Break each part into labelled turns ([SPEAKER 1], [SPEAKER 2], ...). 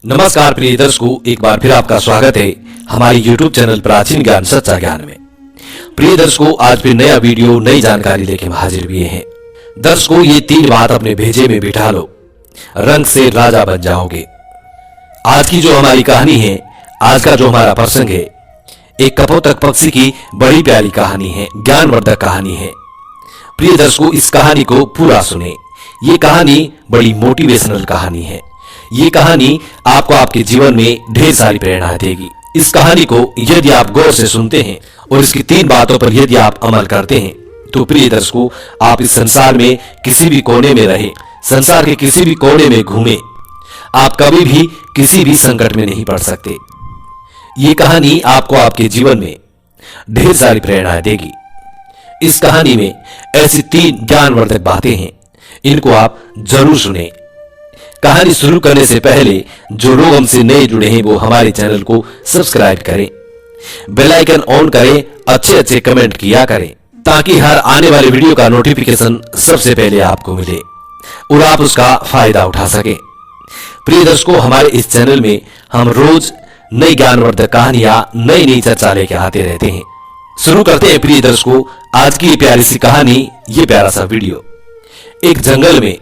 [SPEAKER 1] नमस्कार प्रिय दर्शकों, एक बार फिर आपका स्वागत है हमारे YouTube चैनल प्राचीन ज्ञान सच्चा ज्ञान में। प्रिय दर्शकों, आज फिर नया वीडियो नई जानकारी लेके हाजिर हुए हैं। दर्शकों, ये 3 बात अपने भेजे में बिठा लो, रंग से राजा बन जाओगे। आज की जो हमारी कहानी है, आज का जो हमारा प्रसंग है, एक कपोतक पक्षी की बड़ी प्यारी कहानी है, ज्ञानवर्धक कहानी है। प्रिय दर्शकों, इस कहानी को पूरा सुने। ये कहानी बड़ी मोटिवेशनल कहानी है। ये कहानी आपको आपके जीवन में ढेर सारी प्रेरणा देगी। इस कहानी को यदि आप गौर से सुनते हैं और इसकी 3 बातों पर यदि आप अमल करते हैं, तो प्रिय दर्शकों, आप इस संसार में किसी भी कोने में रहे, संसार के किसी भी कोने में घूमे, आप कभी भी किसी भी संकट में नहीं पड़ सकते। ये कहानी आपको आपके जीवन में ढेर सारी प्रेरणा देगी। इस कहानी में ऐसी 3 ज्ञानवर्धक बातें हैं, इनको आप जरूर सुने। कहानी शुरू करने से पहले जो लोग हमसे नए जुड़े हैं वो हमारे चैनल को सब्सक्राइब करें, बेल आइकन ऑन करें, अच्छे कमेंट किया करें, ताकि हर आने वाले वीडियो का नोटिफिकेशन सबसे पहले आपको मिले और आप उसका फायदा उठा सकें। प्रिय दर्शकों, हमारे इस चैनल में हम रोज नई ज्ञानवर्धक कहानियां नई चर्चा लेके आते रहते हैं। शुरू करते हैं प्रिय दर्शकों आज की प्यारी सी कहानी, ये प्यारा सा वीडियो। एक जंगल में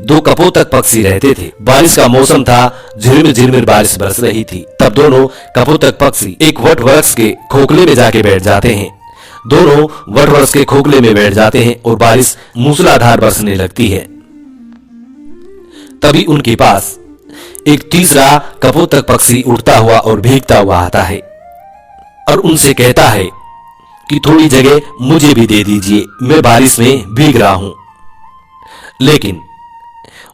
[SPEAKER 1] 2 कपोतक पक्षी रहते थे। बारिश का मौसम था, झिरमिर बारिश बरस रही थी। तब दोनों कपोतक पक्षी एक वट वृक्ष के खोखले में जाके बैठ जाते हैं। दोनों वट वृक्ष के खोखले में बैठ जाते हैं और बारिश मूसलाधार बरसने लगती है। तभी उनके पास एक तीसरा कपोतक पक्षी उड़ता हुआ और भीगता हुआ आता है और उनसे कहता है कि थोड़ी जगह मुझे भी दे दीजिए, मैं बारिश में भीग रहा हूं। लेकिन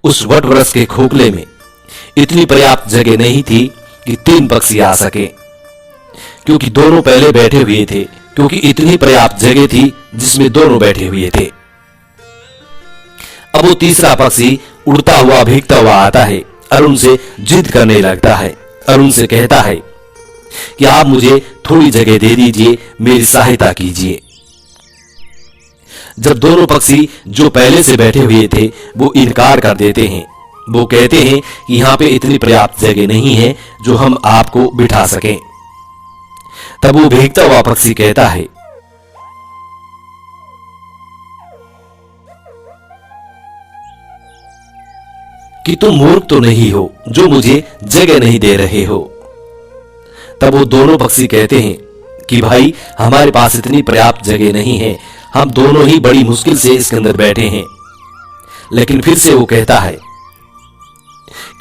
[SPEAKER 1] उस वट वृक्ष के खोखले में इतनी पर्याप्त जगह नहीं थी कि 3 पक्षी आ सके, क्योंकि दोनों पहले बैठे हुए थे, क्योंकि इतनी पर्याप्त जगह थी जिसमें दोनों बैठे हुए थे। अब वो तीसरा पक्षी उड़ता हुआ भीगता हुआ आता है और उनसे जिद करने लगता है और उनसे कहता है कि आप मुझे थोड़ी जगह दे दीजिए, मेरी सहायता कीजिए। जब दोनों पक्षी जो पहले से बैठे हुए थे वो इनकार कर देते हैं, वो कहते हैं कि यहाँ पे इतनी पर्याप्त जगह नहीं है जो हम आपको बिठा सकें। तब वो भीगता हुआ पक्षी कहता है कि तुम मूर्ख तो नहीं हो जो मुझे जगह नहीं दे रहे हो। तब वो दोनों पक्षी कहते हैं कि भाई, हमारे पास इतनी पर्याप्त जगह नहीं है, हम दोनों ही बड़ी मुश्किल से इसके अंदर बैठे हैं। लेकिन फिर से वो कहता है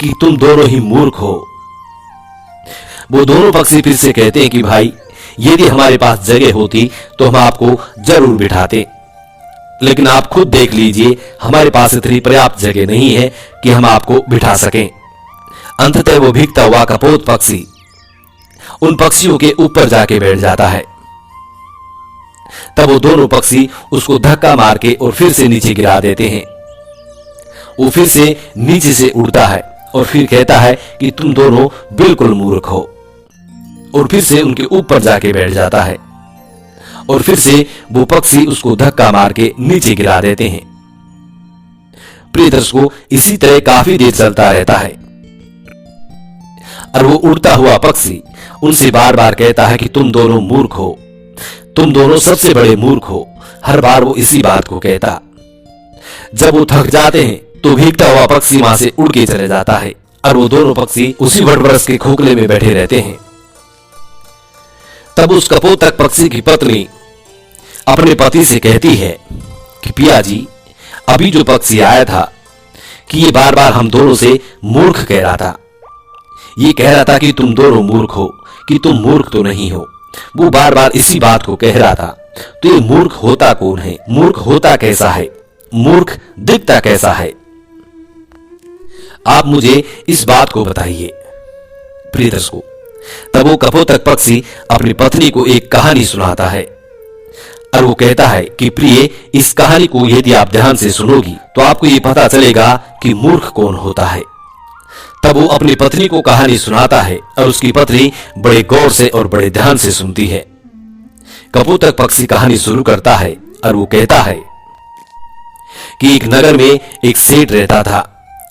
[SPEAKER 1] कि तुम दोनों ही मूर्ख हो। वो दोनों पक्षी फिर से कहते हैं कि भाई, यदि हमारे पास जगह होती तो हम आपको जरूर बिठाते, लेकिन आप खुद देख लीजिए, हमारे पास इतनी पर्याप्त जगह नहीं है कि हम आपको बिठा सकें। अंततः वो भीगता हुआ कपोत पक्षी उन पक्षियों के ऊपर जाके बैठ जाता है। तब वो दोनों पक्षी उसको धक्का मार के और फिर से नीचे गिरा देते हैं। वो फिर से नीचे से उड़ता है और फिर कहता है कि तुम दोनों बिल्कुल मूर्ख हो, और फिर से उनके ऊपर जाके बैठ जाता है और फिर से वो पक्षी उसको धक्का मार के नीचे गिरा देते हैं। प्रिय दर्शकों, इसी तरह काफी देर चलता रहता है और वो उड़ता हुआ पक्षी उनसे बार बार कहता है कि तुम दोनों मूर्ख हो, तुम दोनों सबसे बड़े मूर्ख हो। हर बार वो इसी बात को कहता। जब वो थक जाते हैं तो भीगता हुआ पक्षी वहां से उड़ के चले जाता है और वो दोनों पक्षी उसी वट वृक्ष के खोखले में बैठे रहते हैं। तब उस कपोतक पक्षी की पत्नी अपने पति से कहती है कि पिया जी, अभी जो पक्षी आया था कि ये बार बार हम दोनों से मूर्ख कह रहा था, ये कह रहा था कि तुम दोनों मूर्ख हो, कि तुम मूर्ख तो नहीं हो। वो बार बार इसी बात को कह रहा था। तो ये मूर्ख होता कौन है? मूर्ख होता कैसा है? मूर्ख दिखता कैसा है? आप मुझे इस बात को बताइए। प्रिय दर्शकों, तब वो कपोतक पक्षी अपनी पत्नी को एक कहानी सुनाता है और वो कहता है कि प्रिय, इस कहानी को यदि आप ध्यान से सुनोगी तो आपको ये पता चलेगा कि मूर्ख कौन होता है। तब वो अपनी पत्नी को कहानी सुनाता है और उसकी पत्नी बड़े गौर से और बड़े ध्यान से सुनती है। कपोतक पक्षी कहानी शुरू करता है और वो कहता है कि एक नगर में एक सेठ रहता था।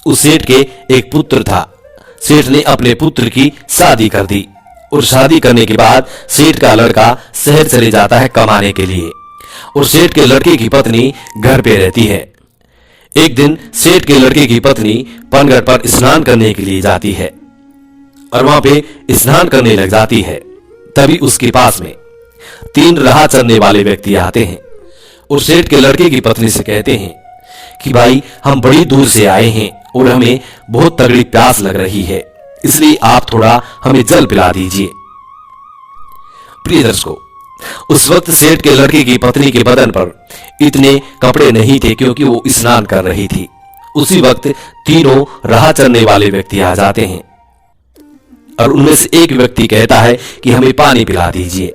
[SPEAKER 1] उस सेठ के एक पुत्र था। सेठ ने अपने पुत्र की शादी कर दी और शादी करने के बाद सेठ का लड़का शहर चले जाता है कमाने के लिए और सेठ के लड़के की पत्नी घर पे रहती है। एक दिन सेठ के लड़के की पत्नी पनघट पर स्नान करने के लिए जाती है और वहां पे स्नान करने लग जाती है। तभी उसके पास में 3 राह चलने वाले व्यक्ति आते हैं और सेठ के लड़के की पत्नी से कहते हैं कि भाई हम बड़ी दूर से आए हैं और हमें बहुत तगड़ी प्यास लग रही है, इसलिए आप थोड़ा हमें जल पिला दीजिए। प्रिय दर्शकों, उस वक्त सेठ के लड़के की पत्नी के बदन पर इतने कपड़े नहीं थे क्योंकि वो स्नान कर रही थी। उसी वक्त तीनों राह चलने वाले व्यक्ति आ जाते हैं और उनमें से एक व्यक्ति कहता है कि हमें पानी पिला दीजिए।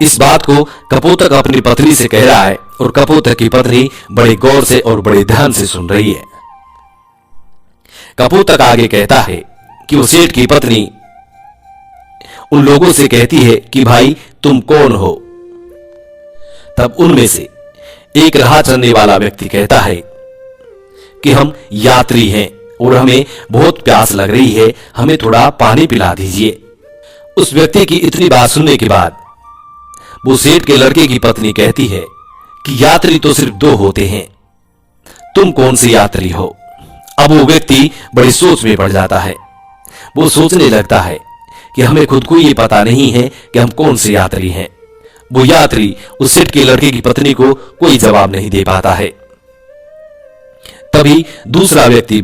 [SPEAKER 1] इस बात को कपोतक अपनी पत्नी से कह रहा है और कपोतक की पत्नी बड़े गौर से और बड़े ध्यान से सुन रही है। कपोतक आगे कहता है कि वो सेठ की पत्नी उन लोगों से कहती है कि भाई तुम कौन हो। तब उनमें से एक राह चलने वाला व्यक्ति कहता है कि हम यात्री हैं और हमें बहुत प्यास लग रही है, हमें थोड़ा पानी पिला दीजिए। उस व्यक्ति की इतनी बात सुनने के बाद वो सेठ के लड़के की पत्नी कहती है कि यात्री तो सिर्फ 2 होते हैं, तुम कौन से यात्री हो। अब वो व्यक्ति बड़ी सोच में पड़ जाता है। वो सोचने लगता है कि हमें खुद को ये पता नहीं है कि हम कौन से यात्री हैं। वो यात्री उस सेठ के लड़के की पत्नी को कोई जवाब नहीं दे पाता है। तभी दूसरा व्यक्ति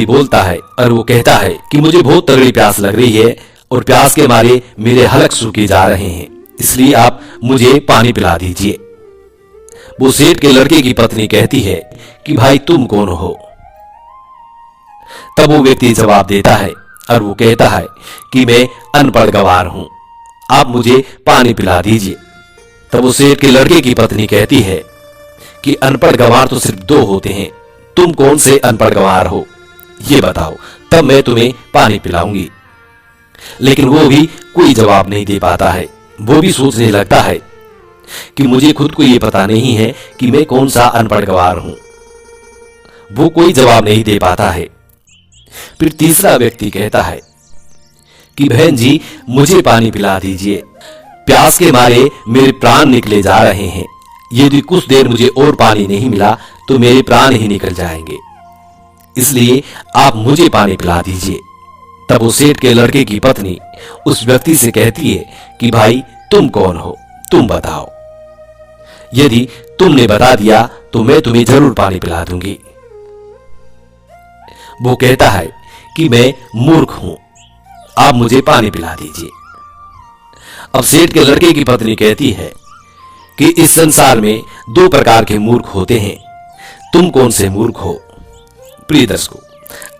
[SPEAKER 1] बोलता है और वो कहता है कि मुझे बहुत तगड़ी प्यास लग रही है और प्यास के मारे मेरे हलक सूखे जा रहे हैं, इसलिए आप मुझे पानी पिला दीजिए। वो सेठ के लड़के की पत्नी कहती है कि भाई तुम कौन हो। तब वो व्यक्ति जवाब देता है और वो कहता है कि मैं अनपढ़ गवार हूं, आप मुझे पानी पिला दीजिए। तब वो सेठ के लड़के की पत्नी कहती है कि अनपढ़ गवार तो सिर्फ 2 होते हैं, तुम कौन से अनपढ़ गवार हो ये बताओ, तब मैं तुम्हें पानी पिलाऊंगी। लेकिन वो भी कोई जवाब नहीं दे पाता है। वो भी सोचने लगता है कि मुझे खुद को ये पता नहीं है कि मैं कौन सा अनपढ़ गवार हूं। वो कोई जवाब नहीं दे पाता है। फिर तीसरा व्यक्ति कहता है कि बहन जी मुझे पानी पिला दीजिए, प्यास के मारे मेरे प्राण निकले जा रहे हैं, यदि कुछ देर मुझे और पानी नहीं मिला तो मेरे प्राण ही निकल जाएंगे, इसलिए आप मुझे पानी पिला दीजिए। तब उस सेठ के लड़के की पत्नी उस व्यक्ति से कहती है कि भाई तुम कौन हो, तुम बताओ, यदि तुमने बता दिया तो मैं तुम्हें जरूर पानी पिला दूंगी। वो कहता है कि मैं मूर्ख हूं, आप मुझे पानी पिला दीजिए। अब सेठ के लड़के की पत्नी कहती है कि इस संसार में 2 प्रकार के मूर्ख होते हैं, तुम कौन से मूर्ख हो। प्रिय दर्शकों,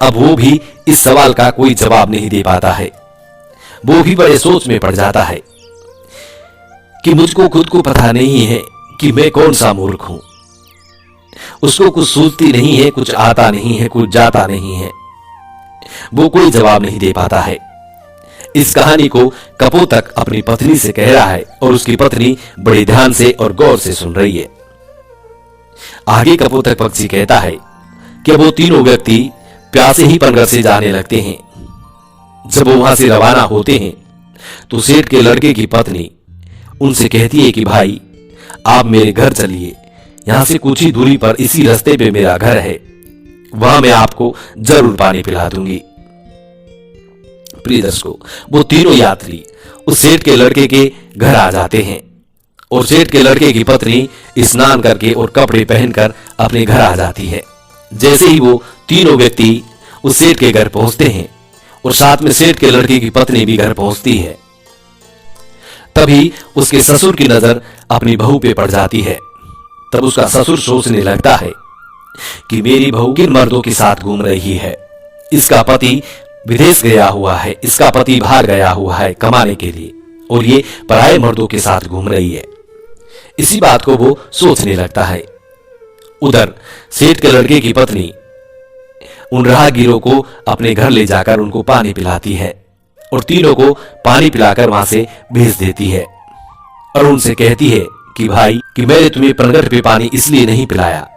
[SPEAKER 1] अब वो भी इस सवाल का कोई जवाब नहीं दे पाता है। वो भी बड़े सोच में पड़ जाता है कि मुझको खुद को पता नहीं है कि मैं कौन सा मूर्ख हूं। उसको कुछ सूझती नहीं है, कुछ आता नहीं है, कुछ जाता नहीं है। वो कोई जवाब नहीं दे पाता है। इस कहानी को कपोतक अपनी पत्नी से कह रहा है और उसकी पत्नी बड़े ध्यान से और गौर से सुन रही है। आगे कपोतक पक्षी कहता है कि वो तीनों व्यक्ति प्यासे ही पनघट से जाने लगते हैं। जब वो वहां से रवाना होते हैं तो सेठ के लड़के की पत्नी उनसे कहती है कि भाई आप मेरे घर चलिए, यहां से कुछ ही दूरी पर इसी रास्ते पे मेरा घर है, वहां मैं आपको जरूर पानी पिला दूंगी। प्रिय दर्शकों, वो तीनों यात्री उस सेठ के लड़के के घर आ जाते हैं और सेठ के लड़के की पत्नी स्नान करके और कपड़े पहनकर अपने घर आ जाती है। जैसे ही वो तीनों व्यक्ति उस सेठ के घर पहुंचते हैं और साथ में सेठ के लड़के की पत्नी भी घर पहुंचती है, तभी उसके ससुर की नजर अपनी बहू पे पड़ जाती है। तब उसका ससुर सोचने लगता है कि मेरी बहू किन मर्दों के साथ घूम रही है, इसका पति विदेश गया हुआ है, इसका पति बाहर गया हुआ है कमाने के लिए और ये पराये मर्दों के साथ घूम रही है। इसी बात को वो सोचने लगता है। उधर सेठ के लड़के की पत्नी उन राहगीरों को अपने घर ले जाकर उनको पानी पिलाती है और तीनों को पानी पिलाकर वहां से भेज देती है और उनसे कहती है कि भाई कि मैंने तुम्हें पनघट पे पानी इसलिए नहीं पिलाया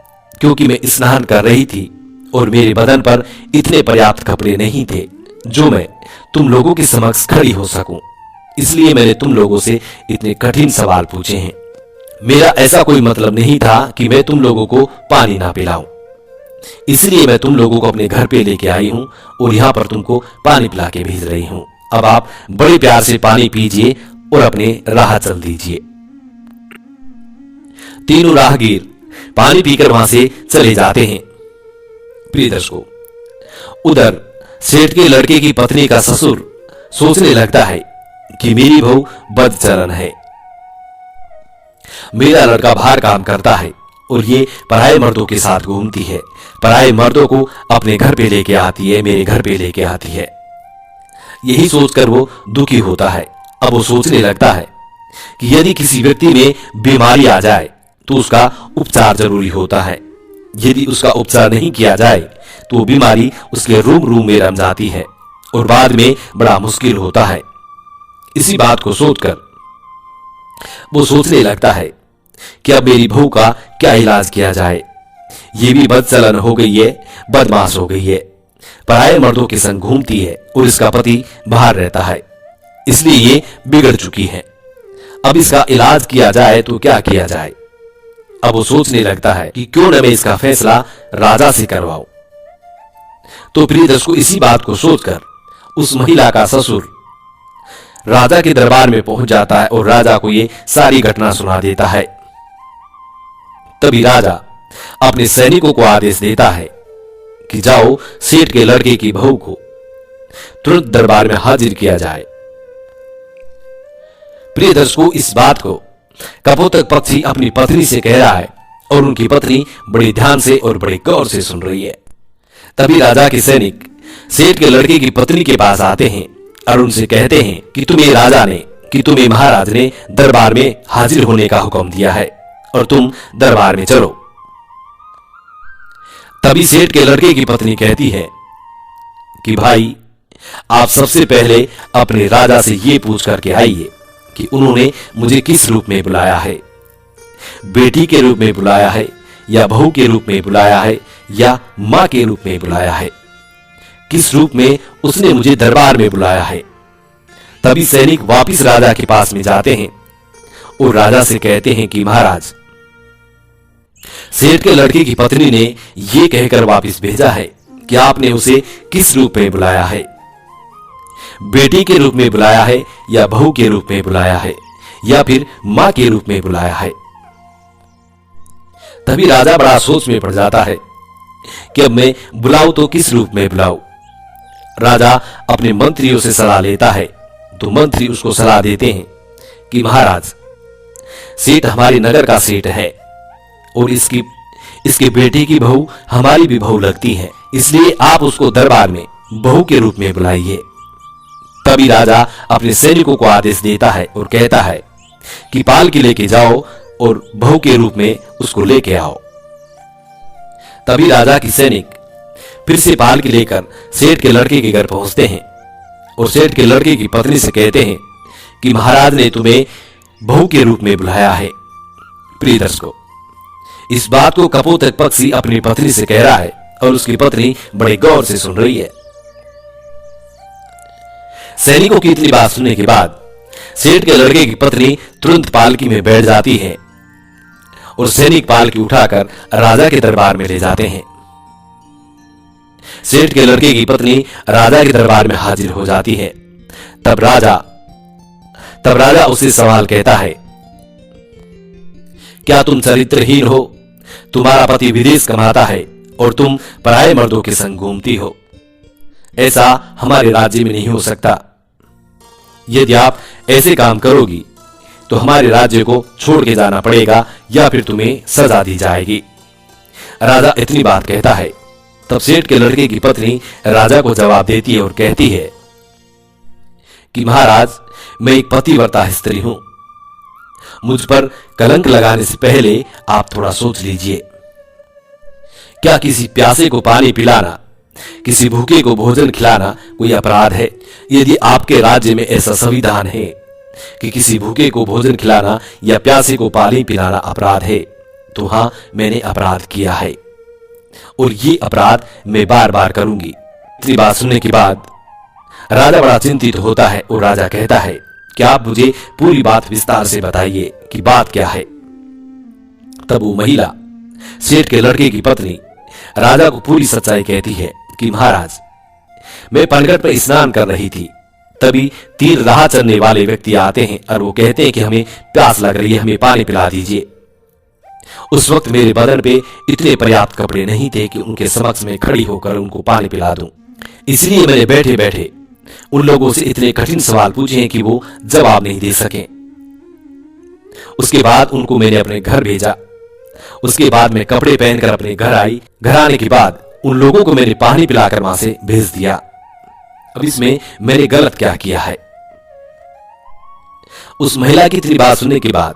[SPEAKER 1] क्योंकि मैं स्नान कर रही थी और मेरे बदन पर इतने पर्याप्त कपड़े नहीं थे जो मैं तुम लोगों के समक्ष खड़ी हो सकूं। इसलिए मैंने तुम लोगों से इतने कठिन सवाल पूछे हैं। मेरा ऐसा कोई मतलब नहीं था कि मैं तुम लोगों को पानी ना पिलाऊं। इसलिए मैं तुम लोगों को अपने घर पे लेके आई हूं और यहां पर तुमको पानी पिला के भेज रही हूं। अब आप बड़े प्यार से पानी पीजिए और अपने राह चल दीजिए। तीनों राहगीर पानी पीकर वहां से चले जाते हैं। प्रिय दर्शकों, उधर सेठ के लड़के की पत्नी का ससुर सोचने लगता है कि मेरी बहू बदचलन है। मेरा लड़का बाहर काम करता है और ये पराये मर्दों के साथ घूमती है, पराये मर्दों को अपने घर पे लेके आती है, मेरे घर पे लेके आती है। यही सोचकर वो दुखी होता है। अब वो सोचने लगता है कि यदि किसी व्यक्ति में बीमारी आ जाए तो उसका उपचार जरूरी होता है। यदि उसका उपचार नहीं किया जाए तो वो बीमारी उसके रूम रूम में रम जाती है और बाद में बड़ा मुश्किल होता है। इसी बात को सोचकर वो सोचने लगता है कि अब मेरी बहू का क्या इलाज किया जाए। ये भी बदचलन हो गई है, बदमाश हो गई है, पराये मर्दों के संग घूमती है और इसका पति बाहर रहता है, इसलिए ये बिगड़ चुकी है। अब इसका इलाज किया जाए तो क्या किया जाए। अब वो सोचने लगता है कि क्यों न मैं इसका फैसला राजा से करवाऊं। तो प्रिय दर्शकों, इसी बात को सोचकर उस महिला का ससुर राजा के दरबार में पहुंच जाता है और राजा को ये सारी घटना सुना देता है। तभी राजा अपने सैनिकों को आदेश देता है कि जाओ, सेठ के लड़के की बहू को तुरंत दरबार में हाजिर किया जाए। प्रिय दर्शकों, इस बात को कपोतक पक्षी अपनी पत्नी से कह रहा है और उनकी पत्नी बड़े ध्यान से और बड़े गौर से सुन रही है। तभी राजा के सैनिक सेठ के लड़के की पत्नी के पास आते हैं और उनसे कहते हैं कि तुम्हें महाराज ने दरबार में हाजिर होने का हुक्म दिया है और तुम दरबार में चलो। तभी सेठ के लड़के की पत्नी कहती है कि भाई, आप सबसे पहले अपने राजा से ये पूछ करके आइए कि उन्होंने मुझे किस रूप में बुलाया है, बेटी के रूप में बुलाया है या बहू के रूप में बुलाया है या मां के रूप में बुलाया है, किस रूप में उसने मुझे दरबार में बुलाया है। तभी सैनिक वापिस राजा के पास में जाते हैं और राजा से कहते हैं कि महाराज, सेठ के लड़के की पत्नी ने यह कहकर वापिस भेजा है कि आपने उसे किस रूप में बुलाया है, बेटी के रूप में बुलाया है या बहू के रूप में बुलाया है या फिर मां के रूप में बुलाया है। तभी राजा बड़ा सोच में पड़ जाता है कि अब मैं बुलाऊं तो किस रूप में बुलाऊं। राजा अपने मंत्रियों से सलाह लेता है तो मंत्री उसको सलाह देते हैं कि महाराज, सेठ हमारे नगर का सेठ है और इसके बेटे की बहू हमारी भी बहू लगती है, इसलिए आप उसको दरबार में बहू के रूप में बुलाइए। तभी राजा अपने सैनिकों को आदेश देता है और कहता है कि पालकी लेके जाओ और बहू के रूप में उसको लेके आओ। तभी राजा की सैनिक फिर से पालकी लेकर सेठ के लड़के के घर पहुंचते हैं और सेठ के लड़के की पत्नी से कहते हैं कि महाराज ने तुम्हें बहू के रूप में बुलाया है। प्रिय दर्शकों, इस बात को कपोतक पक्षी अपनी पत्नी से कह रहा है और उसकी पत्नी बड़े गौर से सुन रही है। सैनिकों की इतनी बात सुनने के बाद सेठ के लड़के की पत्नी तुरंत पालकी में बैठ जाती है और सैनिक पालकी उठाकर राजा के दरबार में ले जाते हैं। सेठ के लड़के की पत्नी राजा के दरबार में हाजिर हो जाती है। तब राजा उससे सवाल कहता है, क्या तुम चरित्रहीन हो? तुम्हारा पति विदेश कमाता है और तुम पराये मर्दों के संग घूमती हो। ऐसा हमारे राज्य में नहीं हो सकता। यदि आप ऐसे काम करोगी तो हमारे राज्य को छोड़ के जाना पड़ेगा या फिर तुम्हें सजा दी जाएगी। राजा इतनी बात कहता है। तब सेठ के लड़के की पत्नी राजा को जवाब देती है और कहती है कि महाराज, मैं एक पतिव्रता स्त्री हूं। मुझ पर कलंक लगाने से पहले आप थोड़ा सोच लीजिए। क्या किसी प्यासे को पानी पिलाना, किसी भूखे को भोजन खिलाना कोई अपराध है? यदि आपके राज्य में ऐसा संविधान है कि किसी भूखे को भोजन खिलाना या प्यासे को पानी पिलाना अपराध है, तो हां, मैंने अपराध किया है। और ये अपराध मैं बार बार करूंगी। इतनी बात सुनने के बाद राजा बड़ा चिंतित होता है और राजा कहता है कि आप मुझे पूरी बात विस्तार से बताइए कि बात क्या है। तब वो महिला, सेठ के लड़के की पत्नी, राजा को पूरी सच्चाई कहती है कि महाराज, मैं पनघट पर स्नान कर रही थी, तभी 3 राह चलने वाले व्यक्ति आते हैं और वो कहते हैं कि हमें प्यास लग रही है, हमें पानी पिला दीजिए। उस वक्त मेरे बदन पे इतने पर्याप्त कपड़े नहीं थे कि उनके समक्ष में खड़ी होकर उनको पानी पिला दूं। इसलिए मैंने बैठे बैठे उन लोगों से इतने कठिन सवाल पूछे हैं कि वो जवाब नहीं दे सके। उसके बाद उनको मैंने अपने घर भेजा। उसके बाद मैं कपड़े पहनकर अपने घर आई। घर आने के बाद उन लोगों को मैंने पानी पिलाकर वहां से भेज दिया। अब इसमें मैंने गलत क्या किया है? उस महिला की इतनी बात सुनने के बाद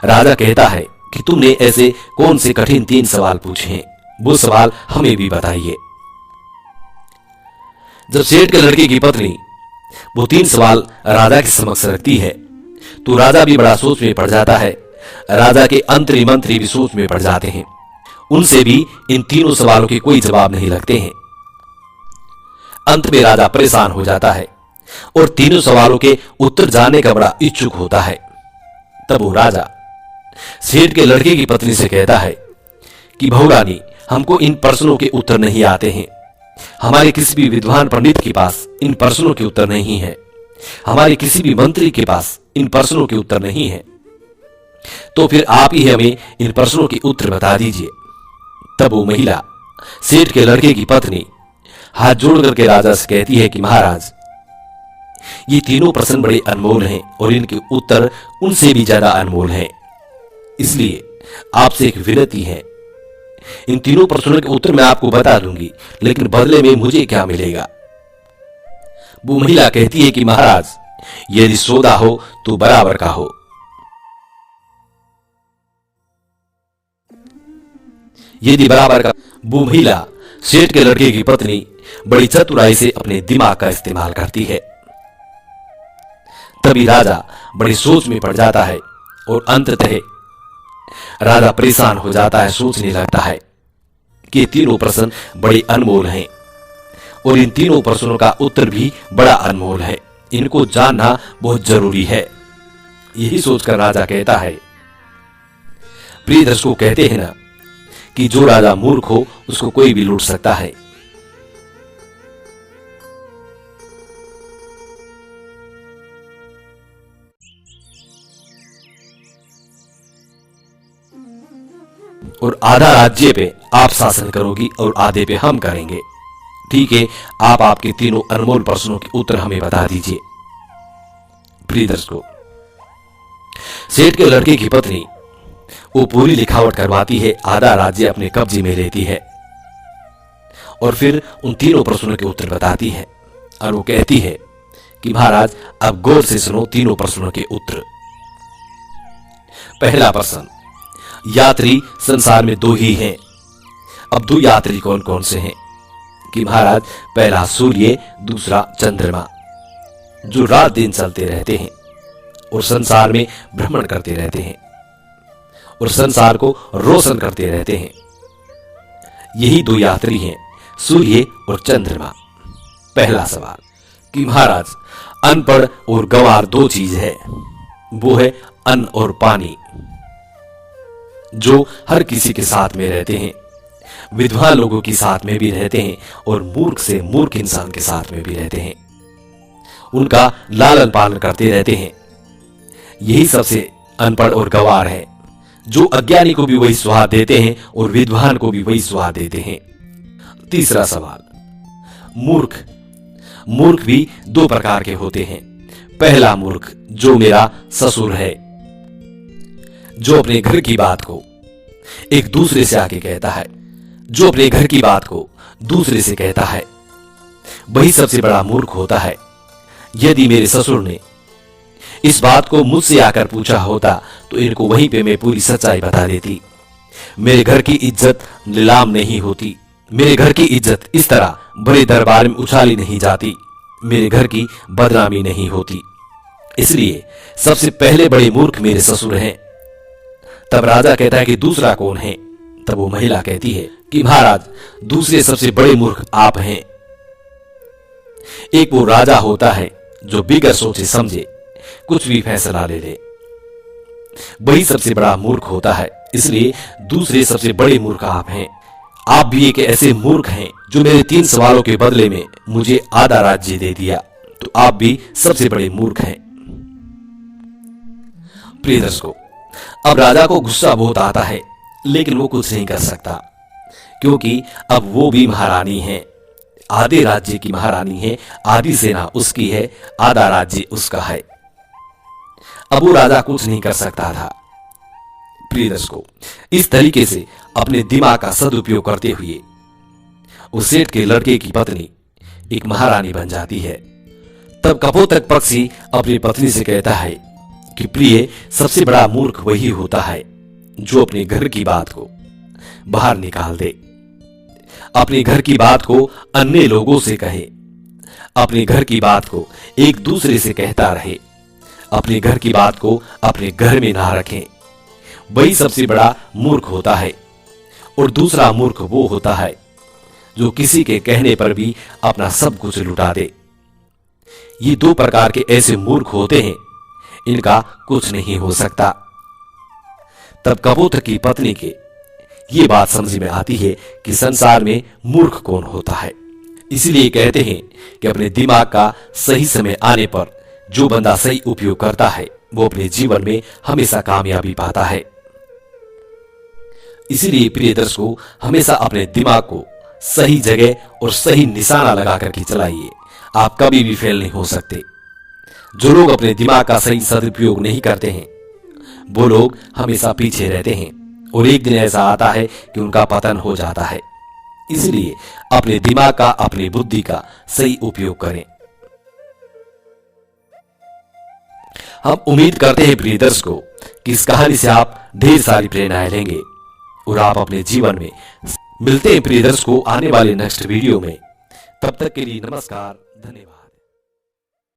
[SPEAKER 1] राजा कहता है कि तुमने ऐसे कौन से कठिन 3 सवाल पूछे हैं, वो सवाल हमें भी बताइए। जब सेठ के लड़के की पत्नी वो 3 सवाल राजा के समक्ष रखती है तो राजा भी बड़ा सोच में पड़ जाता है। राजा के अंतरी मंत्री भी सोच में पड़ जाते हैं। उनसे भी इन तीनों सवालों के कोई जवाब नहीं लगते हैं। अंत में राजा परेशान हो जाता है और तीनों सवालों के उत्तर जानने का बड़ा इच्छुक होता है। तब वो राजा सेठ के लड़के की पत्नी से कहता है कि बहुरानी, हमको इन प्रश्नों के उत्तर नहीं आते हैं। हमारे किसी भी विद्वान पंडित के पास इन प्रश्नों के उत्तर नहीं है। हमारे किसी भी मंत्री के पास इन प्रश्नों के उत्तर नहीं है। तो फिर आप ही हमें इन प्रश्नों के उत्तर बता दीजिए। तब वो महिला, सेठ के लड़के की पत्नी, हाथ जोड़ करके राजा से कहती है कि महाराज, ये तीनों प्रश्न बड़े अनमोल हैं और इनके उत्तर उनसे भी ज्यादा अनमोल हैं। इसलिए आपसे एक विनती है, इन तीनों प्रश्नों के उत्तर मैं आपको बता दूंगी, लेकिन बदले में मुझे क्या मिलेगा? वो महिला कहती है कि महाराज, यदि सौदा हो तो बराबर का हो। यदि बराबर का। वो महिला, सेठ के लड़के की पत्नी, बड़ी चतुराई से अपने दिमाग का इस्तेमाल करती है। तभी राजा बड़ी सोच में पड़ जाता है और अंततः राजा परेशान हो जाता है। सोचने लगता है कि तीनों प्रश्न बड़े अनमोल हैं और इन तीनों प्रश्नों का उत्तर भी बड़ा अनमोल है। इनको जानना बहुत जरूरी है। यही सोचकर राजा कहता है, प्रिय दर्शकों, कहते हैं ना कि जो राजा मूर्ख हो उसको कोई भी लूट सकता है। और आधा राज्य पे आप शासन करोगी और आधे पे हम करेंगे। ठीक है, आप आपके तीनों अनमोल प्रश्नों के उत्तर हमें बता दीजिए। प्रिय दर्शकों, सेठ के लड़के की पत्नी वो पूरी लिखावट करवाती है, आधा राज्य अपने कब्जे में लेती है और फिर उन तीनों प्रश्नों के उत्तर बताती है और वो कहती है कि महाराज, अब गौर से सुनो तीनों प्रश्नों के उत्तर। पहला प्रश्न, यात्री संसार में 2 ही हैं। अब 2 यात्री कौन कौन से हैं? कि महाराज, पहला सूर्य, दूसरा चंद्रमा, जो रात दिन चलते रहते हैं और संसार में भ्रमण करते रहते हैं और संसार को रोशन करते रहते हैं। यही 2 यात्री हैं, सूर्य और चंद्रमा। पहला सवाल कि महाराज, अनपढ़ और गंवार 2 चीज है, वो है अन्न और पानी, जो हर किसी के साथ में रहते हैं। विद्वान लोगों के साथ में भी रहते हैं और मूर्ख से मूर्ख इंसान के साथ में भी रहते हैं। उनका लालन पालन करते रहते हैं। यही सबसे अनपढ़ और गंवार है, जो अज्ञानी को भी वही स्वाद देते हैं और विद्वान को भी वही स्वाद देते हैं। तीसरा सवाल, मूर्ख। मूर्ख भी 2 प्रकार के होते हैं। पहला मूर्ख, जो मेरा ससुर है, जो अपने घर की बात को एक दूसरे से आके कहता है, जो अपने घर की बात को दूसरे से कहता है, वही सबसे बड़ा मूर्ख होता है। यदि मेरे ससुर ने इस बात को मुझसे आकर पूछा होता तो इनको वहीं पे मैं पूरी सच्चाई बता देती। मेरे घर की इज्जत नीलाम नहीं होती। मेरे घर की इज्जत इस तरह बड़े दरबार में उछाली नहीं जाती। मेरे घर की बदनामी नहीं होती। इसलिए सबसे पहले बड़े मूर्ख मेरे ससुर हैं। तब राजा कहता है कि दूसरा कौन है? तब वो महिला कहती है कि महाराज, दूसरे सबसे बड़े मूर्ख आप हैं। एक वो राजा होता है जो बिगर सोचे समझे कुछ भी फैसला ले ले, वही सबसे बड़ा मूर्ख होता है। इसलिए दूसरे सबसे बड़े मूर्ख आप हैं। आप भी एक ऐसे मूर्ख हैं जो मेरे 3 सवालों के बदले में मुझे आधा राज्य दे दिया, तो आप भी सबसे बड़े मूर्ख हैं। प्रिय दर्शकों, अब राजा को गुस्सा बहुत आता है, लेकिन वो कुछ नहीं कर सकता, क्योंकि अब वो भी महारानी है, आधे राज्य की महारानी है, आधी सेना उसकी है, आधा राज्य उसका है। अब वो राजा कुछ नहीं कर सकता था। प्रिय दर्शकों, इस तरीके से अपने दिमाग का सदुपयोग करते हुए उस सेठ के लड़के की पत्नी एक महारानी बन जाती है। तब कपोतक पक्षी अपनी पत्नी से कहता है कि प्रिय, सबसे बड़ा मूर्ख वही होता है जो अपने घर की बात को बाहर निकाल दे, अपने घर की बात को अन्य लोगों से कहे, अपने घर की बात को एक दूसरे से कहता रहे, अपने घर की बात को अपने घर में ना रखें, वही सबसे बड़ा मूर्ख होता है। और दूसरा मूर्ख वो होता है जो किसी के कहने पर भी अपना सब कुछ लुटा दे। ये 2 प्रकार के ऐसे मूर्ख होते हैं, इनका कुछ नहीं हो सकता। तब कबूतर की पत्नी के ये बात समझ में आती है कि संसार में मूर्ख कौन होता है। इसलिए कहते हैं कि अपने दिमाग का सही समय आने पर जो बंदा सही उपयोग करता है वो अपने जीवन में हमेशा कामयाबी पाता है। इसीलिए प्रिय दर्शकों, हमेशा अपने दिमाग को सही जगह और सही निशाना लगा करके चलाइए, आप कभी भी फेल नहीं हो सकते। जो लोग अपने दिमाग का सही सदुपयोग नहीं करते हैं वो लोग हमेशा पीछे रहते हैं, और एक दिन ऐसा आता है कि उनका पतन हो जाता है। इसलिए अपने दिमाग का, अपनी बुद्धि का सही उपयोग करें। हम उम्मीद करते हैं प्रिय दर्शकों कि इस कहानी से आप ढेर सारी प्रेरणाएं लेंगे और आप अपने जीवन में मिलते हैं प्रिय दर्शकों आने वाले नेक्स्ट वीडियो में। तब तक के लिए नमस्कार, धन्यवाद।